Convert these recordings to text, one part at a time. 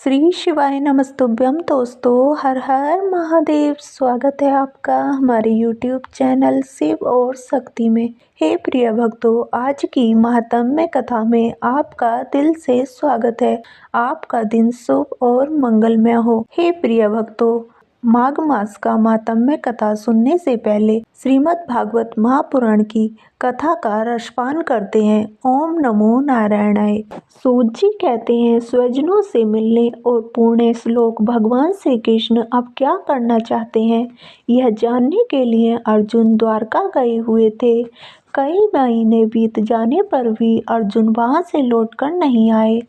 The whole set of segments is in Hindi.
श्री शिवाय नमस्तुभ्यम दोस्तों, हर हर महादेव। स्वागत है आपका हमारे YouTube चैनल शिव और शक्ति में। हे प्रिय भक्तों, आज की महात्म्य कथा में आपका दिल से स्वागत है। आपका दिन शुभ और मंगलमय हो। हे प्रिय भक्तों, माघ मास का महात्म्य कथा सुनने से पहले श्रीमद् भागवत महापुराण की कथा का रसपान करते हैं। ओम नमो नारायणाय। सूत जी कहते हैं, स्वजनों से मिलने और पुण्य श्लोक भगवान श्री कृष्ण अब क्या करना चाहते हैं, यह जानने के लिए अर्जुन द्वारका गए हुए थे। कई महीने बीत जाने पर भी अर्जुन वहां से लौटकर नहीं आए।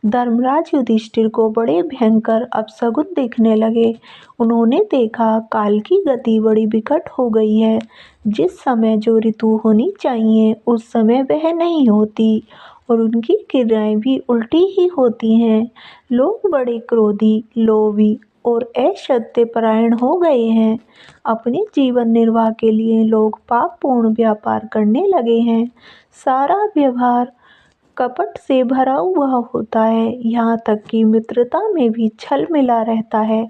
धर्मराज युधिष्ठिर को बड़े भयंकर अपशगुन दिखने लगे। उन्होंने देखा काल की गति बड़ी विकट हो गई है। जिस समय जो ऋतु होनी चाहिए उस समय वह नहीं होती और उनकी क्रियाएं भी उल्टी ही होती हैं। लोग बड़े क्रोधी, लोभी और असत्य परायण हो गए हैं। अपने जीवन निर्वाह के लिए लोग पापपूर्ण व्यापार करने लगे हैं। सारा व्यवहार कपट से भरा हुआ होता है। यहाँ तक कि मित्रता में भी छल मिला रहता है।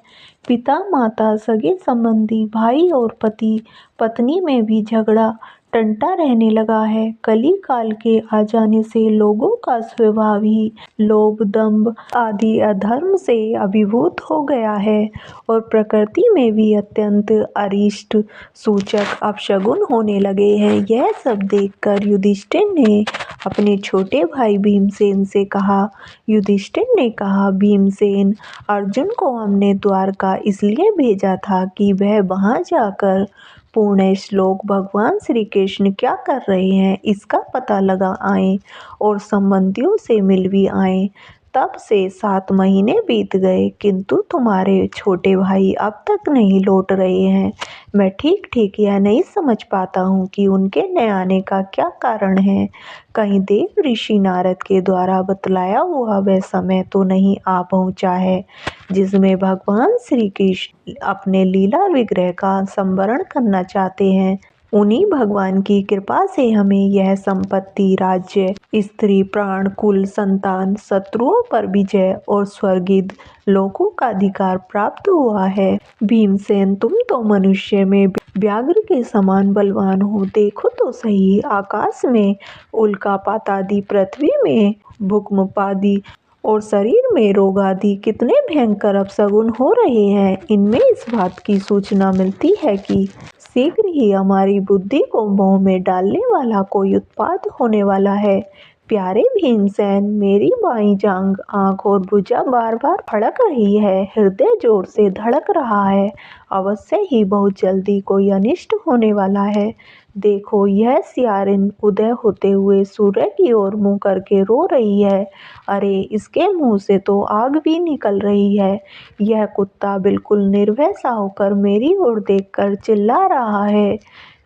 पिता माता, सगे संबंधी, भाई और पति पत्नी में भी झगड़ा टंटा रहने लगा है। कली काल के आ जाने से लोगों का स्वभाव ही लोभ, दंभ आदि अधर्म से अभिभूत हो गया है और प्रकृति में भी अत्यंत अरिष्ट सूचक अपशगुन होने लगे हैं। यह सब देखकर युधिष्ठिर ने अपने छोटे भाई भीमसेन से कहा। युधिष्ठिर ने कहा, भीमसेन, अर्जुन को हमने द्वारका इसलिए भेजा था कि वह वहां जाकर पुण्य श्लोक भगवान श्री कृष्ण क्या कर रहे हैं इसका पता लगा आए और संबंधियों से मिल भी आए। तब से 7 महीने बीत गए, किंतु तुम्हारे छोटे भाई अब तक नहीं लौट रहे हैं। मैं ठीक ठीक यह नहीं समझ पाता हूँ कि उनके न आने का क्या कारण है। कहीं देव ऋषि नारद के द्वारा बतलाया हुआ वह समय तो नहीं आ पहुँचा है जिसमें भगवान श्री कृष्ण अपने लीला विग्रह का संवरण करना चाहते हैं। उन्हीं भगवान की कृपा से हमें यह संपत्ति, राज्य, स्त्री, प्राण, कुल, संतान, शत्रुओं पर विजय और स्वर्गिद लोकों का अधिकार प्राप्त हुआ है। भीमसेन, तुम तो मनुष्य में व्याघ्र के समान बलवान हो। देखो तो सही, आकाश में उल्कापात आदि, पृथ्वी में भूकंप आदि और शरीर में रोग आदि कितने भयंकर अपशगुन हो रहे हैं। इनमें इस बात की सूचना मिलती है कि शीघ्र ही हमारी बुद्धि को मोह में डालने वाला कोई उत्पात होने वाला है। प्यारे भीमसेन, मेरी बाईं जांघ, आंख और भुजा बार बार फड़क रही है। हृदय जोर से धड़क रहा है। अवश्य ही बहुत जल्दी कोई अनिष्ट होने वाला है। देखो, यह सियारिन उदय होते हुए सूर्य की ओर मुंह करके रो रही है। अरे, इसके मुंह से तो आग भी निकल रही है। यह कुत्ता बिल्कुल निर्भय सा होकर मेरी ओर देखकर चिल्ला रहा है।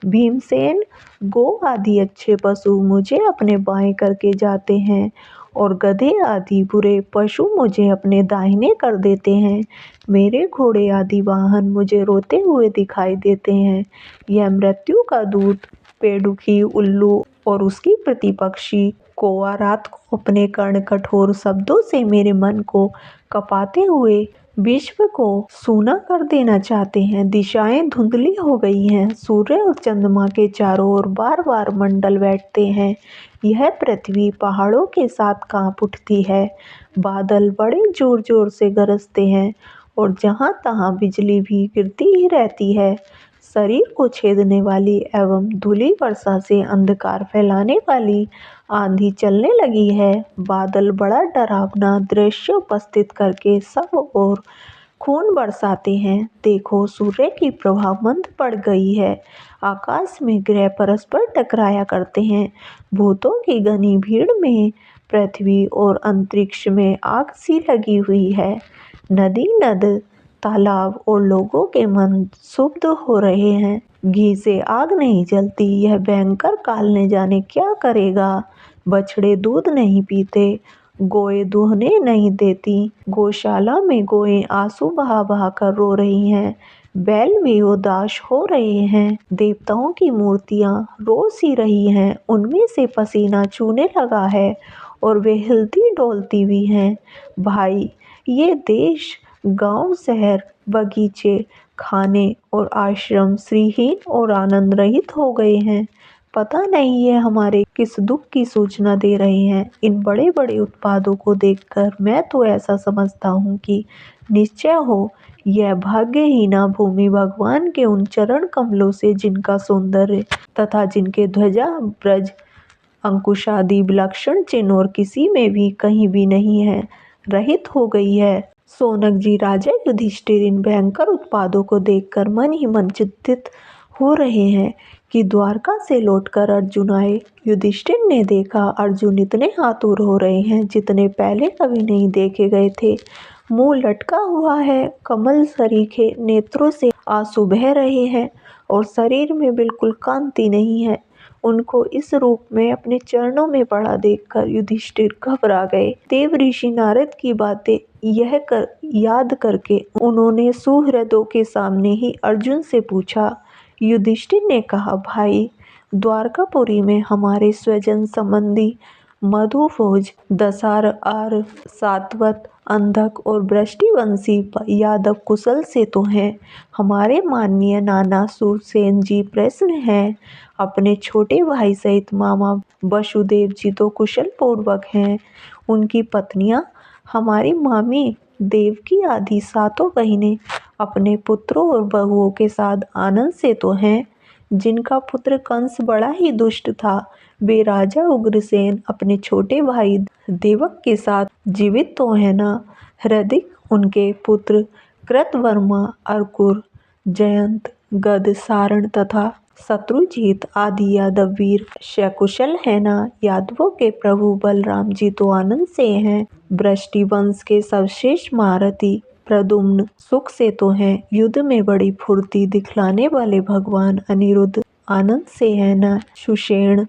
भीमसेन, गौ आदि अच्छे पशु मुझे अपने बाएं करके जाते हैं और गधे आदि बुरे पशु मुझे अपने दाहिने कर देते हैं। मेरे घोड़े आदि वाहन मुझे रोते हुए दिखाई देते हैं। यह मृत्यु का दूत पेड़ुकी, उल्लू और उसकी प्रतिपक्षी कौवा रात को अपने कर्ण कठोर शब्दों से मेरे मन को कपाते हुए विश्व को सूना कर देना चाहते हैं। दिशाएं धुंधली हो गई हैं। सूर्य और चंद्रमा के चारों ओर बार बार मंडल बैठते हैं। यह पृथ्वी पहाड़ों के साथ कांप उठती है। बादल बड़े जोर जोर से गरजते हैं और जहां तहां बिजली भी गिरती ही रहती है। शरीर को छेदने वाली एवं धूली वर्षा से अंधकार फैलाने वाली आंधी चलने लगी है। बादल बड़ा डरावना दृश्य उपस्थित करके सब ओर खून बरसाते हैं। देखो, सूर्य की प्रभा मंद पड़ गई है। आकाश में ग्रह परस्पर टकराया करते हैं। भूतों की घनी भीड़ में पृथ्वी और अंतरिक्ष में आग सी लगी हुई है। नदी, नद, तालाब और लोगों के मन क्षुब्ध हो रहे हैं। घी से आग नहीं जलती। यह भयंकर काल न जाने क्या करेगा। बछड़े दूध नहीं पीते, गोए दूहने नहीं देती। गौशाला में गोएं आंसू बहा बहा कर रो रही हैं। बैल भी उदास हो रहे हैं। देवताओं की मूर्तियां रो सी रही हैं। उनमें से पसीना चूने लगा है और वे हिलती डोलती भी हैं। भाई, ये देश, गांव, शहर, बगीचे, खाने और आश्रम श्रीहीन और आनंद रहित हो गए हैं। पता नहीं ये हमारे किस दुख की सूचना दे रहे हैं। इन बड़े बड़े उत्पादों को देखकर मैं तो ऐसा समझता हूँ कि निश्चय हो यह भाग्यहीना भूमि भगवान के उन चरण कमलों से, जिनका सौंदर्य तथा जिनके ध्वजा ब्रज अंकुशादि विलक्षण चिन्ह और किसी में भी कहीं भी नहीं है, रहित हो गई है। सोनक जी, राजा युधिष्ठिर इन भयंकर उत्पादों को देखकर मन ही मन चिंतित हो रहे हैं कि द्वारका से लौटकर अर्जुन आए। युधिष्ठिर ने देखा अर्जुन इतने आतुर हो रहे हैं जितने पहले कभी नहीं देखे गए थे। मुंह लटका हुआ है, कमल सरीखे नेत्रों से आंसू बह रहे हैं और शरीर में बिल्कुल कांति नहीं है। उनको इस रूप में अपने चरणों में पड़ा देखकर युधिष्ठिर घबरा गए। देव ऋषि नारद की बातें याद करके उन्होंने सुहृदों के सामने ही अर्जुन से पूछा। युधिष्ठिर ने कहा, भाई, द्वारकापुरी में हमारे स्वजन संबंधी मधुभोज, दशार, सातवत, अंधक और वृष्टिवंशी यादव कुशल से तो हैं। हमारे माननीय नाना सुरसेन जी प्रसन्न हैं। अपने छोटे भाई सहित मामा वसुदेव जी तो कुशल पूर्वक हैं। उनकी पत्नियां, हमारी मामी देवकी आदि सातों बहिनें अपने पुत्रों और बहुओं के साथ आनंद से तो हैं। जिनका पुत्र कंस बड़ा ही दुष्ट था, वे राजा उग्रसेन अपने छोटे भाई देवक के साथ जीवित तो है ना। हृदिक, उनके पुत्र कृतवर्मा, अर्कुर, जयंत, गद, सारण तथा शत्रुजीत आदि यादव वीर सकुशल है ना। यादवों के प्रभु बलराम जी तो आनंद से हैं। वृष्टि वंश के सर्वश्रेष्ठ महारथी प्रद्युम्न सुख से तो हैं। युद्ध में बड़ी फुर्ती दिखलाने वाले भगवान अनिरुद्ध आनंद से है ना। सुषेण,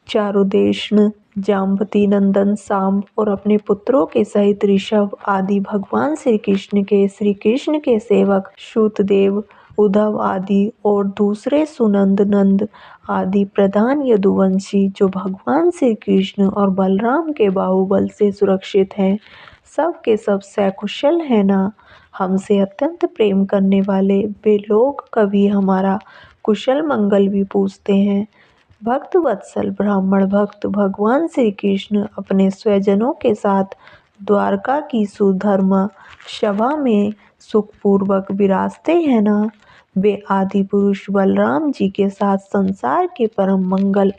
चारुदेशन, जाम्बती नंदन साम्ब और अपने पुत्रों के सहित ऋषभ आदि भगवान श्री कृष्ण के सेवक सूतदेव, उद्धव आदि और दूसरे सुनंद, नंद आदि प्रधान यदुवंशी जो भगवान श्री कृष्ण और बलराम के बाहुबल से सुरक्षित हैं, सब के सब सकुशल है ना। हमसे अत्यंत प्रेम करने वाले वे लोग कभी हमारा कुशल मंगल भी पूछते हैं। भक्त वत्सल ब्राह्मण भक्त भगवान श्री कृष्ण अपने स्वजनों के साथ द्वारका की सुधर्मा सभा में सुखपूर्वक विराजते हैं ना। वे आदि पुरुष बलराम जी के साथ संसार के परम मंगल,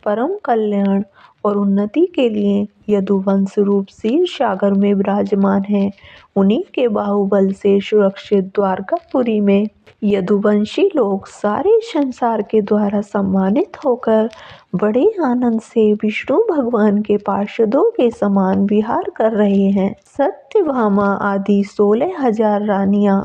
परम कल्याण और उन्नति के लिए यदुवंश रूप क्षीर सागर में विराजमान हैं। उन्हीं के बाहुबल से सुरक्षित द्वारकापुरी में यदुवंशी लोग सारे संसार के द्वारा सम्मानित होकर बड़े आनंद से विष्णु भगवान के पार्षदों के समान विहार कर रहे हैं। सत्यभामा आदि 16,000 रानियां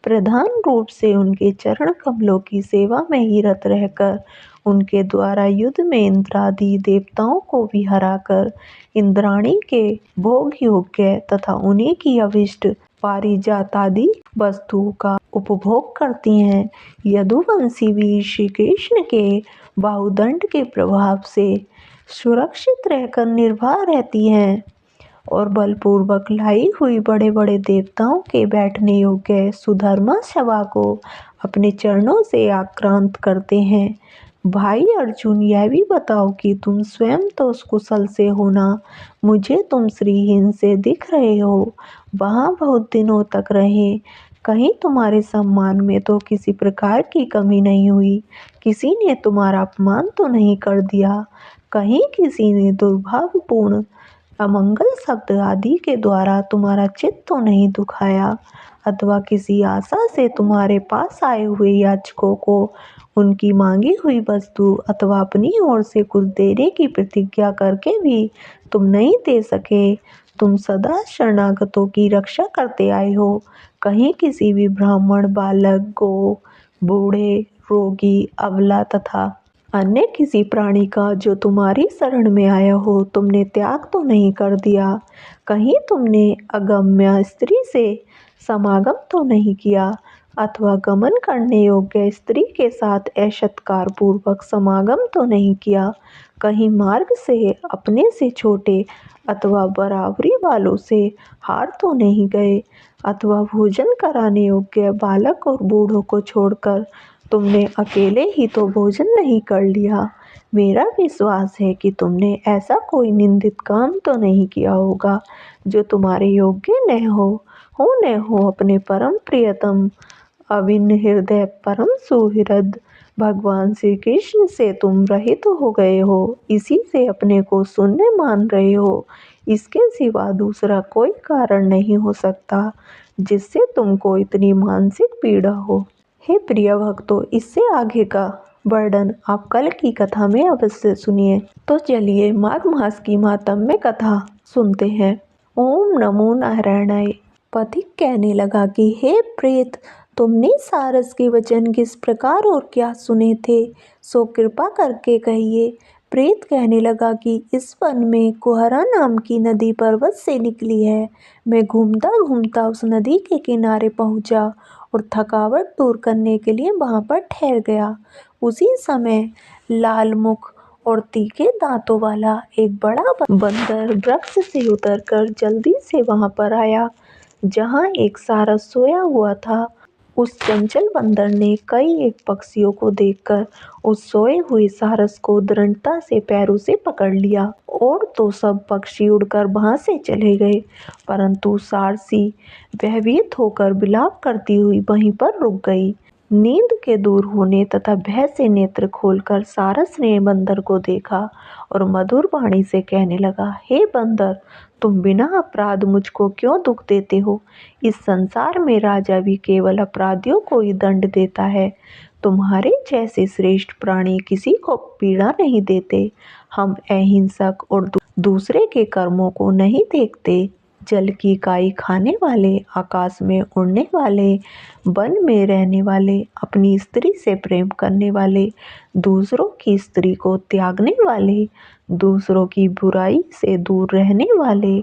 प्रधान रूप से उनके चरण कमलों की सेवा में ही रत रहकर उनके द्वारा युद्ध में इंद्रादि देवताओं को भी हराकर इंद्राणी के भोग योग्य तथा उन्हीं की अभिष्ट पारिजातादि वस्तुओं का उपभोग करती हैं। यदुवंशी वीर श्री कृष्ण के बाहुदंड के प्रभाव से सुरक्षित रहकर निर्भय रहती हैं और बलपूर्वक लाई हुई बड़े बड़े देवताओं के बैठने योग्य सुधर्मा सभा को अपने चरणों से आक्रांत करते हैं। भाई अर्जुन, यह भी बताओ कि तुम स्वयं तो कुशल से हो ना। मुझे तुम श्रीहीन से दिख रहे हो। वहाँ बहुत दिनों तक रहे, कहीं तुम्हारे सम्मान में तो किसी प्रकार की कमी नहीं हुई। किसी ने तुम्हारा अपमान तो नहीं कर दिया। कहीं किसी ने दुर्भावपूर्ण अमंगल शब्द आदि के द्वारा तुम्हारा चित्त तो नहीं दुखाया, अथवा किसी आशा से तुम्हारे पास आए हुए याचकों को उनकी मांगी हुई वस्तु अथवा अपनी ओर से कुछ देने की प्रतिज्ञा करके भी तुम नहीं दे सके। तुम सदा शरणागतों की रक्षा करते आए हो। कहीं किसी भी ब्राह्मण, बालक, गो, बूढ़े, रोगी, अबला तथा अन्य किसी प्राणी का जो तुम्हारी शरण में आया हो तुमने त्याग तो नहीं कर दिया। कहीं तुमने अगम्य स्त्री से समागम तो नहीं किया, अथवा गमन करने योग्य स्त्री के साथ असत्कार पूर्वक समागम तो नहीं किया, कहीं मार्ग से अपने से छोटे अथवा बराबरी वालों से हार तो नहीं गए, अथवा भोजन कराने योग्य बालक और बूढ़ों को छोड़कर तुमने अकेले ही तो भोजन नहीं कर लिया। मेरा विश्वास है कि तुमने ऐसा कोई निंदित काम तो नहीं किया होगा जो तुम्हारे योग्य न हो अपने परम प्रियतम अभिन्न हृदय परम सुहृद भगवान श्री कृष्ण से तुम रहित हो गए हो, इसी से अपने को शून्य मान रहे हो। इसके सिवा दूसरा कोई कारण नहीं हो सकता जिससे तुमको इतनी मानसिक पीड़ा हो। हे प्रिय भक्तों, इससे आगे का वर्णन आप कल की कथा में अवश्य सुनिए। तो चलिए माघ मास की महात्म्य कथा सुनते हैं। ओम नमो नारायणाय। पथिक कहने लगा कि हे प्रेत, तुमने सारस के वचन किस प्रकार और क्या सुने थे, सो कृपा करके कहिए। प्रेत कहने लगा कि इस वन में कुहरा नाम की नदी पर्वत से निकली है। मैं घूमता घूमता उस नदी के किनारे पहुंचा और थकावट दूर करने के लिए वहां पर ठहर गया। उसी समय लाल मुख और तीखे दांतों वाला एक बड़ा बंदर वृक्ष से उतरकर जल्दी से वहां पर आया जहां एक सारस सोया हुआ था। उस चंचल बंदर ने कई एक पक्षियों को देखकर उस सोए हुए सारस को दृढ़ता से पैरों से पकड़ लिया और तो सब पक्षी उड़कर वहां से चले गए, परंतु सारसी भयभीत होकर विलाप करती हुई वहीं पर रुक गई। नींद के दूर होने तथा भय से नेत्र खोलकर सारस ने बंदर को देखा और मधुर वाणी से कहने लगा, हे बंदर, तुम बिना अपराध मुझको क्यों दुख देते हो? इस संसार में राजा भी केवल अपराधियों को ही दंड देता है। तुम्हारे जैसे श्रेष्ठ प्राणी किसी को पीड़ा नहीं देते। हम अहिंसक और दूसरे के कर्मों को नहीं देखते। जल की काई खाने वाले, आकाश में उड़ने वाले, वन में रहने वाले, अपनी स्त्री से प्रेम करने वाले, दूसरों की स्त्री को त्यागने वाले, दूसरों की बुराई से दूर रहने वाले,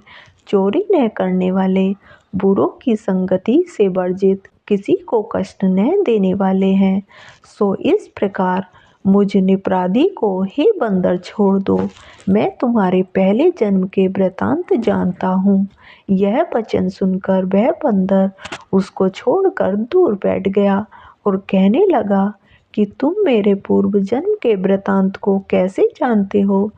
चोरी न करने वाले, बुरों की संगति से वर्जित, किसी को कष्ट न देने वाले हैं। सो इस प्रकार मुझ निपराधी को हे बंदर छोड़ दो। मैं तुम्हारे पहले जन्म के वृतांत जानता हूँ। यह वचन सुनकर वह बंदर उसको छोड़कर दूर बैठ गया और कहने लगा कि तुम मेरे पूर्व जन्म के वृतांत को कैसे जानते हो?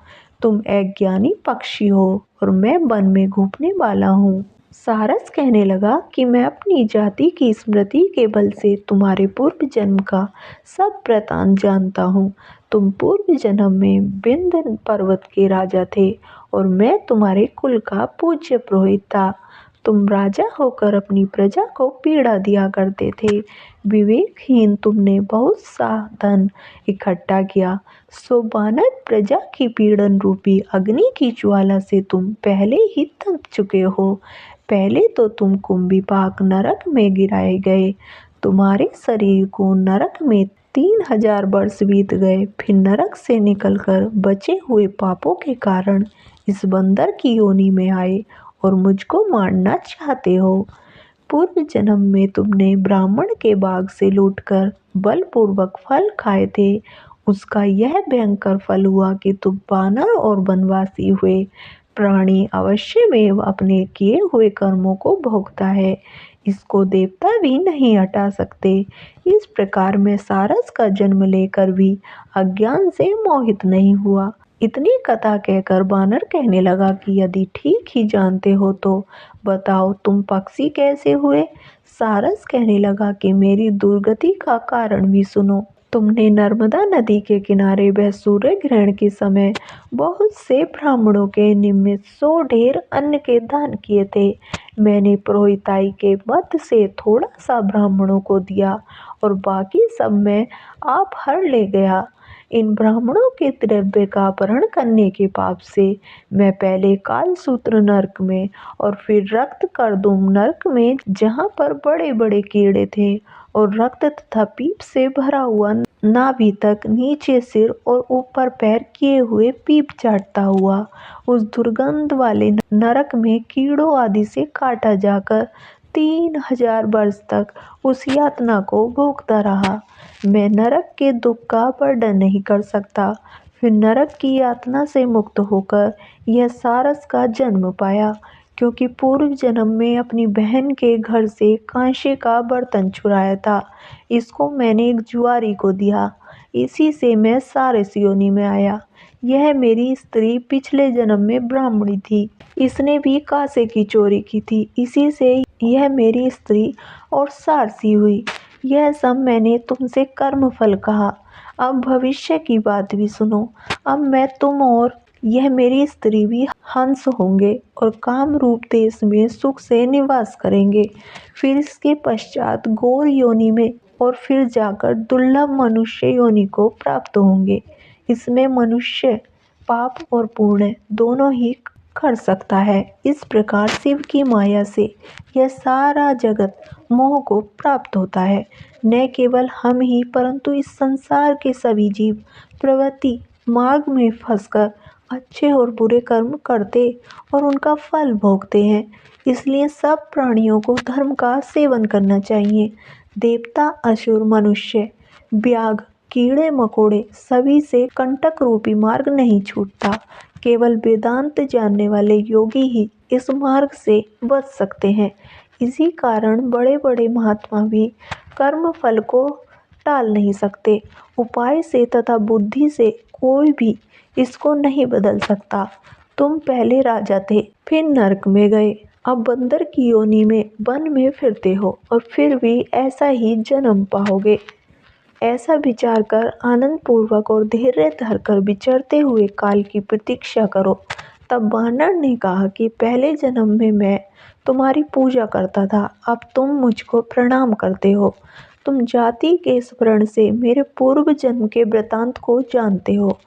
तुम अज्ञानी पक्षी हो और मैं वन में घूमने वाला हूँ। सारस कहने लगा कि मैं अपनी जाति की स्मृति के बल से तुम्हारे पूर्व जन्म का सब वृतांत जानता हूँ। तुम पूर्व जन्म में विंध्य पर्वत के राजा थे और मैं तुम्हारे कुल का पूज्य पुरोहित था। तुम राजा होकर अपनी प्रजा को पीड़ा दिया करते थे। विवेकहीन तुमने बहुत सा धन इकट्ठा किया, सो वानर प्रजा की पीड़न रूपी अग्नि की ज्वाला से तुम पहले ही थक चुके हो। पहले तो तुम कुंभिपाक नरक में गिराए गए। तुम्हारे शरीर को नरक में 3000 वर्ष बीत गए। फिर नरक से निकलकर बचे हुए पापों के कारण इस बंदर की योनि में आए और मुझको मारना चाहते हो। पूर्व जन्म में तुमने ब्राह्मण के बाग से लूटकर बलपूर्वक फल खाए थे। उसका यह भयंकर फल हुआ कि तुम वानर और वनवासी हुए। प्राणी अवश्य में अपने किए हुए कर्मों को भोगता है, इसको देवता भी नहीं हटा सकते। इस प्रकार मैं सारस का जन्म लेकर भी अज्ञान से मोहित नहीं हुआ। इतनी कथा कहकर बानर कहने लगा कि यदि ठीक ही जानते हो तो बताओ तुम पक्षी कैसे हुए? सारस कहने लगा कि मेरी दुर्गति का कारण भी सुनो। तुमने नर्मदा नदी के किनारे वह सूर्य ग्रहण के समय बहुत से ब्राह्मणों के निमित्त 100 ढेर अन्न के दान किए थे। मैंने पुरोहिताई के मध्य से थोड़ा सा ब्राह्मणों को दिया और बाकी सब मैं आप हर ले गया। इन ब्राह्मणों के द्रव्य का अपहरण करने के पाप से मैं पहले कालसूत्र नरक में और फिर रक्त करदूम नरक में, जहाँ पर बड़े बड़े कीड़े थे और रक्त तथा पीप से भरा हुआ नाभि तक, नीचे सिर और ऊपर पैर किए हुए पीप चाटता हुआ उस दुर्गंध वाले नरक में कीड़ों आदि से काटा जाकर 3000 वर्ष तक उस यातना को भोगता रहा। मैं नरक के दुख का वर्णन नहीं कर सकता। फिर नरक की यातना से मुक्त होकर यह सारस का जन्म पाया, क्योंकि पूर्व जन्म में अपनी बहन के घर से कांसे का बर्तन चुराया था। इसको मैंने एक जुआरी को दिया, इसी से मैं सारस योनि में आया। यह मेरी स्त्री पिछले जन्म में ब्राह्मणी थी, इसने भी कांसे की चोरी की थी, इसी से यह मेरी स्त्री और सारसी हुई। यह सब मैंने तुमसे कर्म फल कहा। अब भविष्य की बात भी सुनो। अब मैं, तुम और यह मेरी स्त्री भी हंस होंगे और काम रूप देश में सुख से निवास करेंगे। फिर इसके पश्चात गौर योनि में और फिर जाकर दुर्लभ मनुष्य योनि को प्राप्त होंगे। इसमें मनुष्य पाप और पुण्य दोनों ही कर सकता है। इस प्रकार शिव की माया से यह सारा जगत मोह को प्राप्त होता है। न केवल हम ही परंतु इस संसार के सभी जीव प्रवृत्ति मार्ग में फंसकर अच्छे और बुरे कर्म करते और उनका फल भोगते हैं। इसलिए सब प्राणियों को धर्म का सेवन करना चाहिए। देवता, असुर, मनुष्य, व्याघ्र, कीड़े मकोड़े सभी से कंटक रूपी मार्ग नहीं छूटता। केवल वेदांत जानने वाले योगी ही इस मार्ग से बच सकते हैं। इसी कारण बड़े बड़े महात्मा भी कर्म फल को टाल नहीं सकते। उपाय से तथा बुद्धि से कोई भी इसको नहीं बदल सकता। तुम पहले राजा थे, फिर नरक में गए, अब बंदर की योनि में वन में फिरते हो और फिर भी ऐसा ही जन्म पाओगे। ऐसा विचार कर आनंद पूर्वक और धैर्य धरकर विचरते हुए काल की प्रतीक्षा करो। तब वानर ने कहा कि पहले जन्म में मैं तुम्हारी पूजा करता था, अब तुम मुझको प्रणाम करते हो। तुम जाति के स्मरण से मेरे पूर्व जन्म के वृतांत को जानते हो।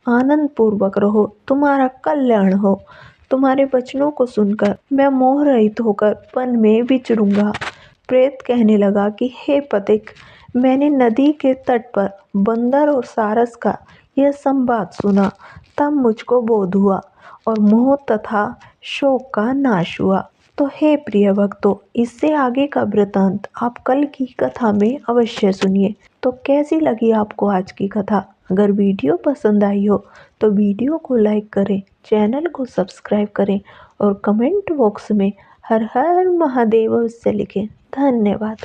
आनंद पूर्वक रहो, तुम्हारा कल्याण हो। तुम्हारे वचनों को सुनकर मैं मोह रहित होकर वन में विचरूंगा। प्रेत कहने लगा कि हे पथिक, मैंने नदी के तट पर बंदर और सारस का यह संवाद सुना, तब मुझको बोध हुआ और मोह तथा शोक का नाश हुआ। तो हे प्रिय भक्तों, इससे आगे का वृतांत आप कल की कथा में अवश्य सुनिए। तो कैसी लगी आपको आज की कथा? अगर वीडियो पसंद आई हो तो वीडियो को लाइक करें, चैनल को सब्सक्राइब करें और कमेंट बॉक्स में हर हर महादेव अवश्य लिखें। धन्यवाद।